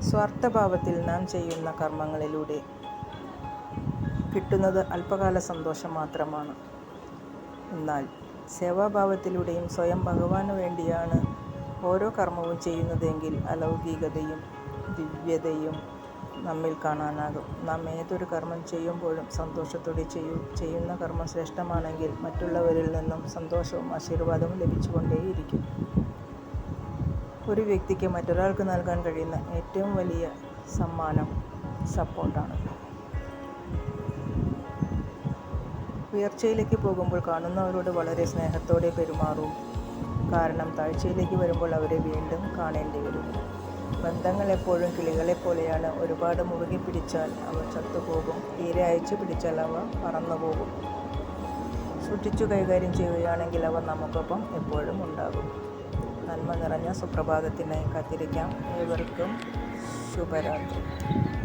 സ്വാർത്ഥഭാവത്തിൽ നാം ചെയ്യുന്ന കർമ്മങ്ങളിലൂടെ കിട്ടുന്നത് അല്പകാല സന്തോഷം മാത്രമാണ്. എന്നാൽ സേവാഭാവത്തിലൂടെയും സ്വയം ഭഗവാന് വേണ്ടിയാണ് ഓരോ കർമ്മവും ചെയ്യുന്നതെങ്കിൽ അലൗകികതയും ദിവ്യതയും നമ്മിൽ കാണാനാകും. നാം ഏതൊരു കർമ്മം ചെയ്യുമ്പോഴും സന്തോഷത്തോടെ ചെയ്യുന്ന കർമ്മം ശ്രേഷ്ഠമാണെങ്കിൽ മറ്റുള്ളവരിൽ നിന്നും സന്തോഷവും ആശീർവാദവും ലഭിച്ചുകൊണ്ടേയിരിക്കും. ഒരു വ്യക്തിക്ക് മറ്റൊരാൾക്ക് നൽകാൻ കഴിയുന്ന ഏറ്റവും വലിയ സമ്മാനം സപ്പോർട്ടാണ്. ഉയർച്ചയിലേക്ക് പോകുമ്പോൾ കാണുന്നവരോട് വളരെ സ്നേഹത്തോടെ പെരുമാറൂ. കാരണം താഴ്ചയിലേക്ക് വരുമ്പോൾ അവരെ വീണ്ടും കാണേണ്ടി വരും. ബന്ധങ്ങൾ എപ്പോഴും കിളികളെപ്പോലെയാണ്. ഒരുപാട് മുറുകെ പിടിച്ചാൽ അവ ചത്തുപോകും, തീരെ അയച്ചു പിടിച്ചാൽ അവ പറന്നുപോകും. സൂക്ഷിച്ചു കൈകാര്യം ചെയ്യുകയാണെങ്കിൽ അവ നമുക്കൊപ്പം എപ്പോഴും ഉണ്ടാകും. നന്മ നിറഞ്ഞ സുപ്രഭാതത്തിനായി കാത്തിരിക്കാം. ഏവർക്കും ശുഭരാത്രി.